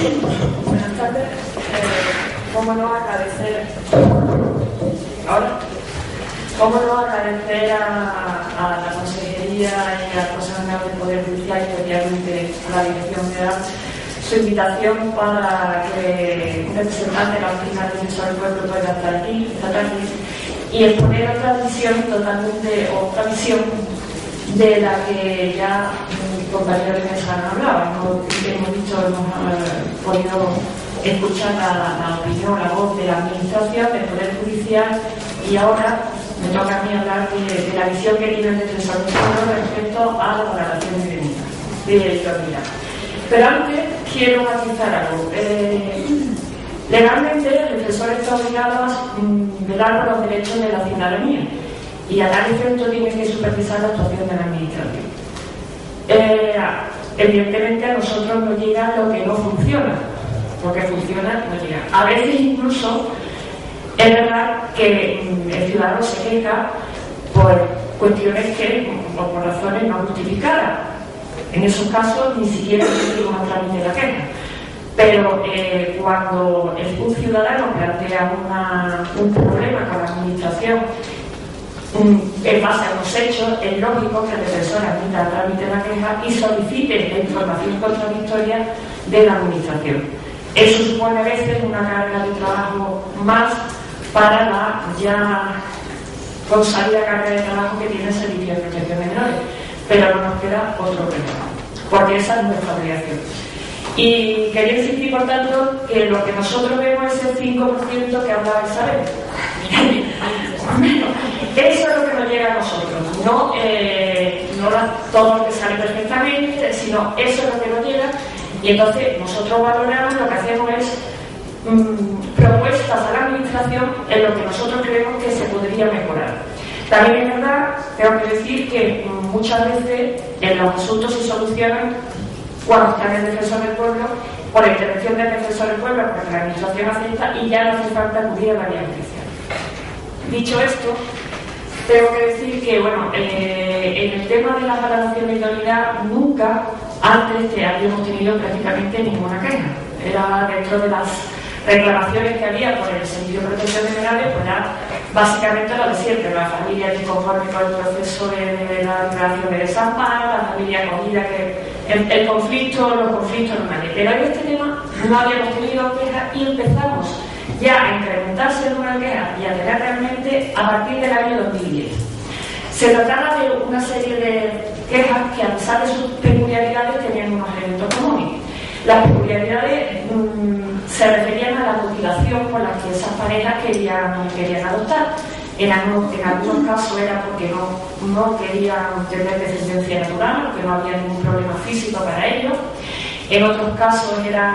Buenas tardes. ¿Cómo no agradecer a la Consejería y a la Consejería del Poder Judicial, especialmente a la Dirección General, su invitación para que un representante de la Oficina de Defensor del Pueblo pueda estar aquí esta tarde y exponer otra visión de la que ya mis compañeros de mesa han hablado. Hemos podido escuchar la opinión, la voz de la Administración, del Poder Judicial, y ahora me toca a mí hablar de la visión que tiene el Defensor del Pueblo respecto a la valoración de idoneidad. Pero antes quiero matizar algo. Legalmente el defensor está obligado a velar por los derechos de la ciudadanía y a tal efecto tiene que supervisar la actuación de la Administración. Evidentemente a nosotros nos llega lo que no funciona, lo que funciona no llega. A veces incluso es verdad que el ciudadano se queja por cuestiones o por razones no justificadas. En esos casos ni siquiera recibimos a trámite de la queja. Pero cuando un ciudadano plantea un problema con la Administración en base a unos hechos, es lógico que el defensor admita a trámite la queja y solicite la información contradictoria de la Administración. Eso supone a veces una carga de trabajo más para la ya consalida carga de trabajo que tiene el Servicio de Protección de Menores. Pero no nos queda otro problema, porque esa es nuestra obligación. Y quería insistir, por tanto, que lo que nosotros vemos es el 5% que hablaba Isabel. Eso es lo que nos llega a nosotros, no todo lo que sale perfectamente, sino eso es lo que nos llega. Y entonces nosotros valoramos, lo que hacemos es propuestas a la Administración en lo que nosotros creemos que se podría mejorar. También es verdad, tengo que decir que muchas veces los asuntos se solucionan cuando está en el Defensor del Pueblo, por la intervención del Defensor del Pueblo, porque la Administración acepta y ya no hace falta acudir a la vía judicial. Dicho esto, tengo que decir que, en el tema de la valoración de idoneidad, nunca antes habíamos tenido prácticamente ninguna queja. Era dentro de las reclamaciones que había por el Servicio de Protección de Menores, pues era básicamente lo de siempre: la familia disconforme con el proceso de la declaración de desamparo, la familia acogida, que los conflictos normales. Pero en este tema no habíamos tenido quejas y empezamos ya a incrementarse el número de quejas y a tener realmente a partir del año 2010. Se trataba de una serie de quejas que, a pesar de sus peculiaridades, tenían unos elementos comunes. Las peculiaridades se referían a la motivación por la que esas parejas querían adoptar. En algunos casos era porque no querían tener descendencia natural, porque no había ningún problema físico para ellos. En otros casos eran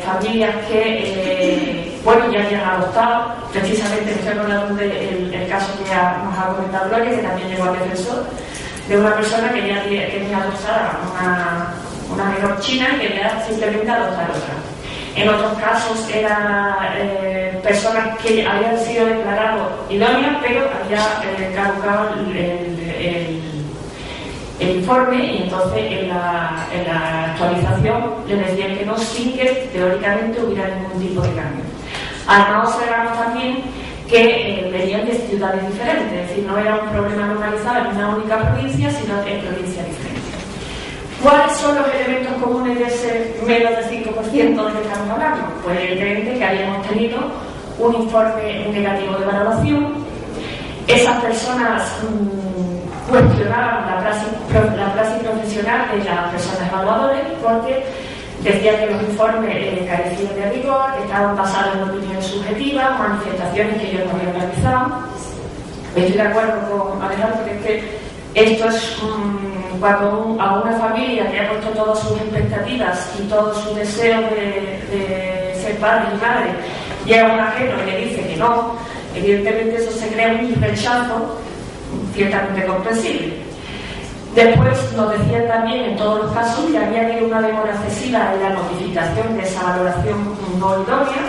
familias que ya habían adoptado. Precisamente estoy hablando del caso que ya nos ha comentado Gloria, que también llegó al defensor, de una persona que ya tenía adoptada una menor china y quería simplemente adoptar otra. En otros casos eran personas que habían sido declaradas idóneas, pero había caducado el informe, y entonces en la actualización le decían que no, sin que teóricamente hubiera ningún tipo de cambio. Además, observamos también que venían de ciudades diferentes, es decir, no era un problema normalizado en una única provincia, sino en provincias diferentes. ¿Cuáles son los elementos comunes de ese menos del 5% del que estamos hablando? Pues evidentemente que habíamos tenido un informe negativo de valoración. Esas personas cuestionaban la praxis profesional de las personas evaluadoras, porque decían que los informes carecían de rigor, que estaban basados en opiniones subjetivas, manifestaciones que ellos no habían realizado. Estoy de acuerdo con Alejandro, porque es que esto es cuando a una familia que ha puesto todas sus expectativas y todos sus deseos de ser padre y madre, llega un ajeno y le dice que no, evidentemente eso se crea un rechazo ciertamente comprensible. Después nos decían también en todos los casos que había habido una demora excesiva en la notificación de esa valoración no idónea,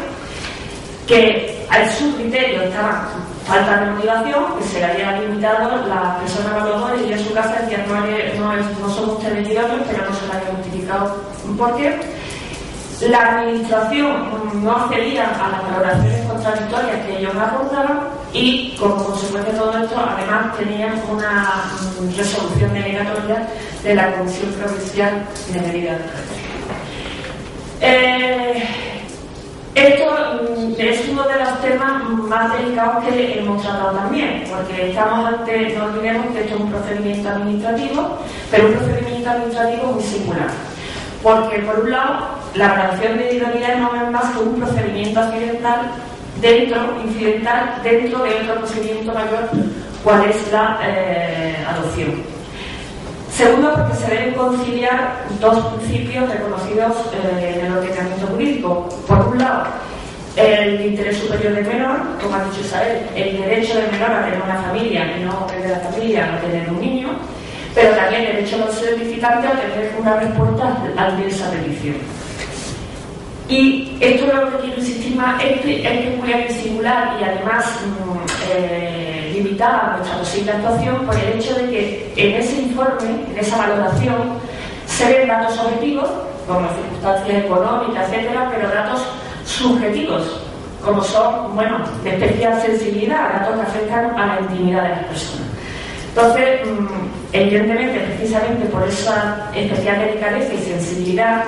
que a su criterio estaba falta de motivación, que se le había limitado la persona evaluadora, y en su casa decían no somos ustedes idóneos, pero no se le había justificado por qué. La administración no accedía a las valoraciones contradictorias que ellos aportaban y, como consecuencia de todo esto, además tenían una resolución denegatoria de la Comisión Provincial de Medidas de Protección. Esto es uno de los temas más delicados que hemos tratado también, porque estamos ante, no olvidemos que esto es un procedimiento administrativo, pero un procedimiento administrativo muy singular. Porque, por un lado, la valoración de idoneidad no es más que un procedimiento incidental dentro de otro procedimiento mayor, cual es la adopción. Segundo, porque se deben conciliar dos principios reconocidos en el ordenamiento jurídico. Por un lado, el interés superior del menor, como ha dicho Isabel, el derecho del menor a tener una familia y no el de la familia a tener un niño, pero también el derecho del solicitante a tener una respuesta ante esa petición. Y esto es lo que quiero insistir más, es peculiar y singular y además limitada a nuestra posible actuación por el hecho de que en ese informe, en esa valoración, se ven datos objetivos, como circunstancias económicas, etcétera, pero datos subjetivos, como son, bueno, de especial sensibilidad, datos que afectan a la intimidad de las personas. Entonces, evidentemente, precisamente por esa especial delicadeza y sensibilidad,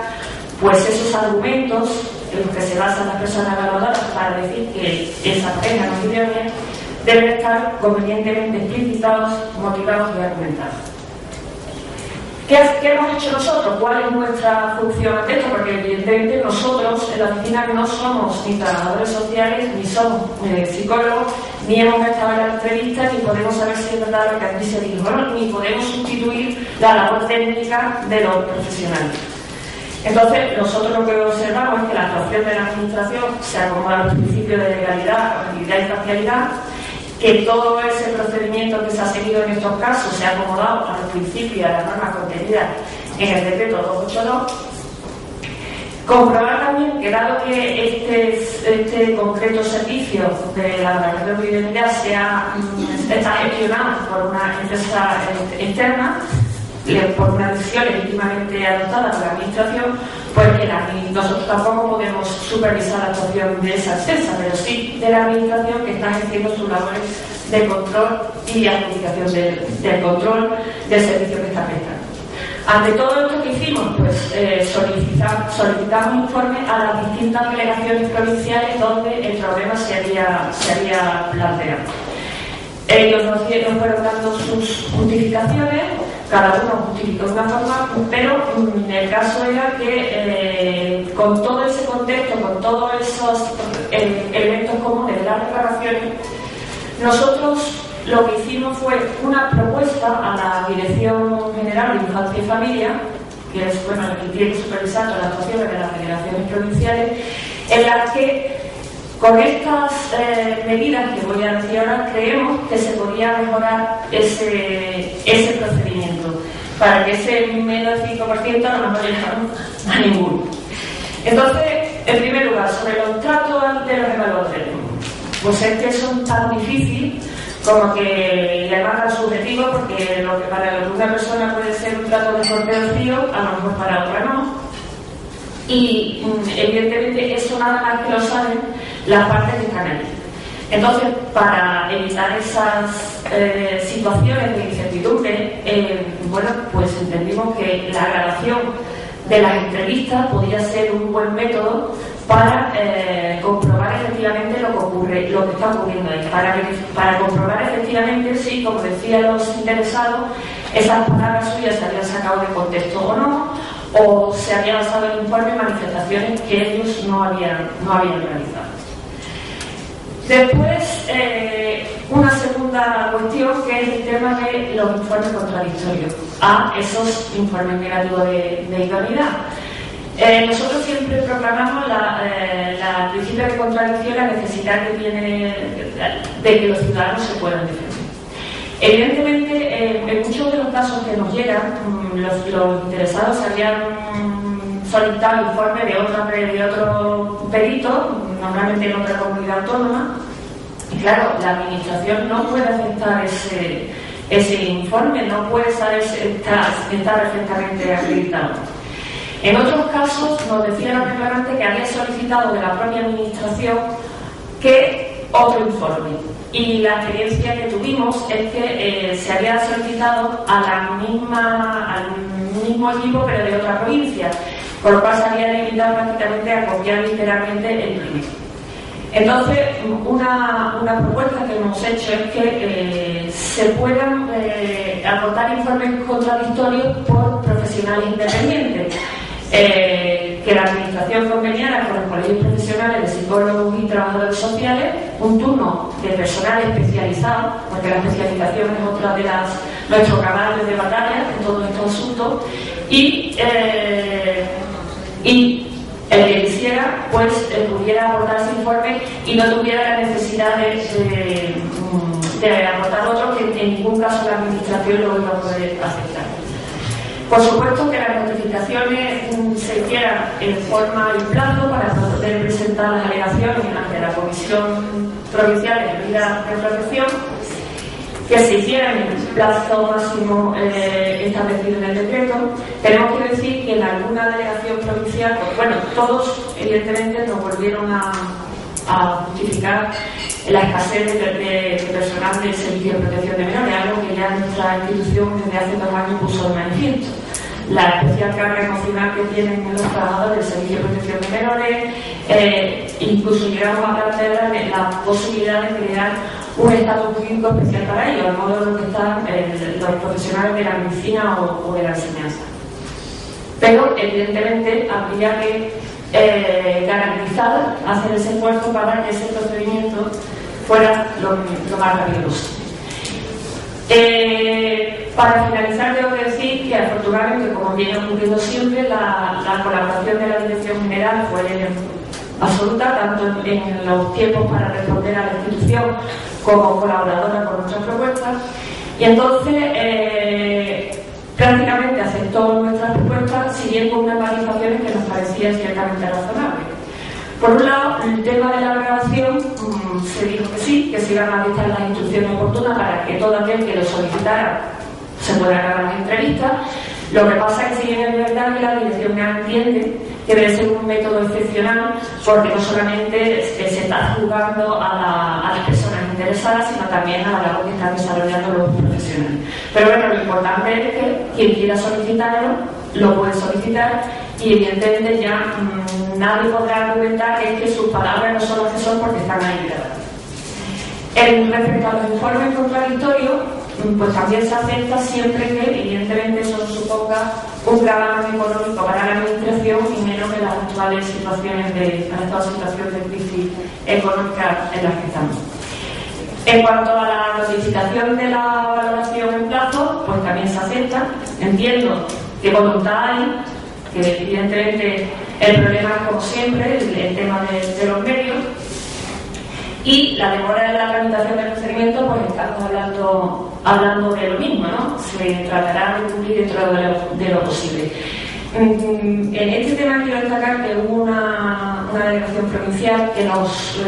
pues esos argumentos en los que se basan las personas evaluadoras para decir que esa pareja no es idónea deben estar convenientemente explicitados, motivados y argumentados. ¿Qué hemos hecho nosotros? ¿Cuál es nuestra función ante esto? Porque evidentemente nosotros en la oficina no somos ni trabajadores sociales, ni somos psicólogos, ni hemos estado en la entrevista, ni podemos saber si es verdad lo que aquí se dijo, ¿no? Ni podemos sustituir la labor técnica de los profesionales. Entonces, nosotros lo que observamos es que la actuación de la administración se acomoda a los principios de legalidad, objetividad y imparcialidad, que todo ese procedimiento que se ha seguido en estos casos se ha acomodado a los principios y a las normas contenidas en el decreto 282. Comprobar también que dado que este concreto servicio de la valoración de idoneidad está gestionado por una empresa externa, por una decisión legítimamente adoptada por la administración, pues nosotros tampoco podemos supervisar la actuación de esa empresa, pero sí de la administración que está ejerciendo sus labores de control y adjudicación del control del servicio que está prestando. Ante todo esto que hicimos, pues solicitamos informes a las distintas delegaciones provinciales donde el problema se había planteado. Ellos nos fueron dando sus justificaciones, cada uno justificó de una forma, pero el caso era que con todo ese contexto, con todos esos elementos comunes de las reclamaciones, nosotros lo que hicimos fue una propuesta a la Dirección General de Infancia y Familia, que es la que tiene que supervisar todas las actuaciones de las federaciones provinciales, en las que con estas medidas que voy a decir ahora, creemos que se podía mejorar ese procedimiento para que ese menos del 5% a lo mejor llegamos a ninguno. Entonces, en primer lugar, sobre los tratos de los evaluadores, pues es que son tan difíciles como que le mandan subjetivo, porque lo que para una persona puede ser un trato de sorteo, a lo mejor para otra no. Y evidentemente eso nada más que lo saben las partes que están allí. Entonces, para evitar esas situaciones de incertidumbre, bueno, pues entendimos que la grabación de las entrevistas podía ser un buen método para comprobar efectivamente lo que ocurre, lo que está ocurriendo ahí, para comprobar efectivamente si, como decían los interesados, esas palabras suyas se habían sacado de contexto o no, o se había basado en el informe manifestaciones que ellos no habían realizado. Después, una segunda cuestión, que es el tema de los informes contradictorios a esos informes negativos de idoneidad. Nosotros siempre proclamamos el principio de contradicción, la necesidad que tiene de que los ciudadanos se puedan defender. Evidentemente, en muchos de los casos que nos llegan, los interesados habían solicitado informe de otro perito, normalmente en otra comunidad autónoma, y claro, la administración no puede aceptar ese informe, no puede estar perfectamente acreditado. En otros casos nos decía la reclamante que había solicitado de la propia administración que otro informe, y la experiencia que tuvimos es que se había solicitado al mismo equipo pero de otra provincia, por lo cual se había limitado prácticamente a copiar literalmente el primero. Entonces, una propuesta que hemos hecho es que se puedan aportar informes contradictorios por profesionales independientes, que la administración conveniara con los colegios profesionales de psicólogos y trabajadores sociales un turno de personal especializado, porque la especialización es otra de nuestros caballos de batalla en todos estos asuntos, y el que quisiera pues pudiera aportar ese informe y no tuviera la necesidad de aportar otro que en ningún caso la administración lo iba a poder aceptar. Por supuesto que las notificaciones se hicieran en forma y plazo para poder presentar las alegaciones ante la Comisión Provincial de Medidas de Protección, que se hicieran en el plazo máximo establecido en el decreto. Tenemos que decir que en alguna delegación provincial, pues bueno, todos evidentemente nos volvieron a justificar la escasez de personal del Servicio de Protección de Menores, algo que ya nuestra institución desde hace 2 años puso de manifiesto. La especial carga emocional que tienen los trabajadores del Servicio de Protección de Menores, incluso llegamos a plantear la posibilidad de crear un estado jurídico especial para ellos, al modo de lo que están los profesionales de la medicina o de la enseñanza. Pero evidentemente habría que garantizar, hacer ese esfuerzo para que ese procedimiento fuera lo más rápido posible. Para finalizar, tengo que decir que afortunadamente, como viene ocurriendo siempre, la colaboración de la Dirección General fue absoluta, tanto en los tiempos para responder a la institución como colaboradora con nuestras propuestas, y entonces prácticamente aceptó nuestras propuestas siguiendo unas matizaciones que nos parecían ciertamente razonables. Por un lado, el tema de la grabación, se dijo que sí, que se iban a dictar las instrucciones oportunas para que todo aquel que lo solicitara se pueda grabar las entrevistas. Lo que pasa es que si bien es verdad que la Dirección General entiende que debe ser un método excepcional, porque no solamente se está juzgando a las personas interesadas, sino también a la labor que están desarrollando los profesionales. Pero bueno, lo importante es que quien quiera solicitarlo, lo puede solicitar, y evidentemente ya nadie podrá argumentar que es que sus palabras no son las que son porque están ahí grabadas. Respecto a los informes contradictorios, pues también se acepta siempre que evidentemente eso suponga un gravamen económico para la administración y menos en las actuales situaciones de crisis económica en las que estamos. En cuanto a la notificación de la valoración en plazo, pues también se acepta. Entiendo que voluntad hay, que evidentemente el problema es, como siempre, el tema de los medios, y la demora de la tramitación del procedimiento, pues estamos hablando de lo mismo, ¿no? Se tratará de cumplir dentro de lo posible. En este tema quiero destacar que hubo una delegación provincial que nos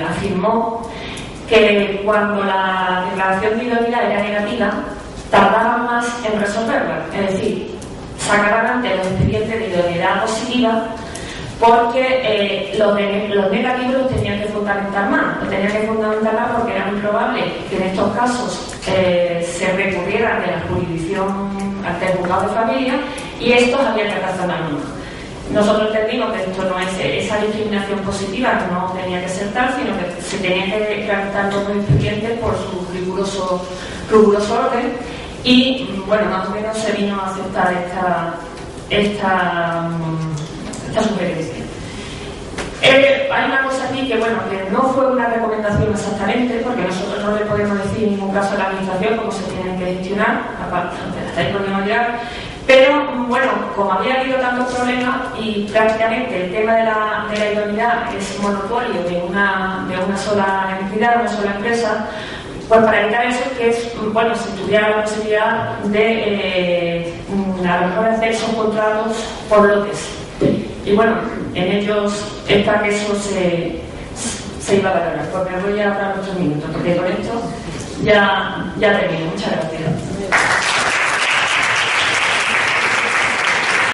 afirmó que cuando la declaración de idoneidad era negativa, tardaban más en resolverla, es decir, sacaban antes los expedientes de idoneidad positiva, porque los negativos los tenían que fundamentar más. Porque era muy probable que en estos casos se recurriera de la jurisdicción ante el juzgado de familia, y estos había que razonarlo más. Nosotros entendimos que esto no es esa discriminación positiva, que no tenía que ser tal, sino que se tenía que tramitar todos los expedientes por su riguroso orden, y bueno, más o menos se vino a aceptar esta sugerencia. Hay una cosa aquí que, bueno, que no fue una recomendación exactamente, porque nosotros no le podemos decir en ningún caso a la administración cómo se tienen que gestionar, aparte, hasta ahí podemos llegar, pero bueno, como había habido tantos problemas y prácticamente el tema de la idoneidad es monopolio de una sola entidad, una sola empresa, pues para evitar eso, que es, bueno, si tuviera la posibilidad de a lo mejor hacer esos contratos por lotes. Y bueno, en ellos está que eso se iba a valorar. Pues me voy a dar otros minutos, porque con esto ya termino. Muchas gracias.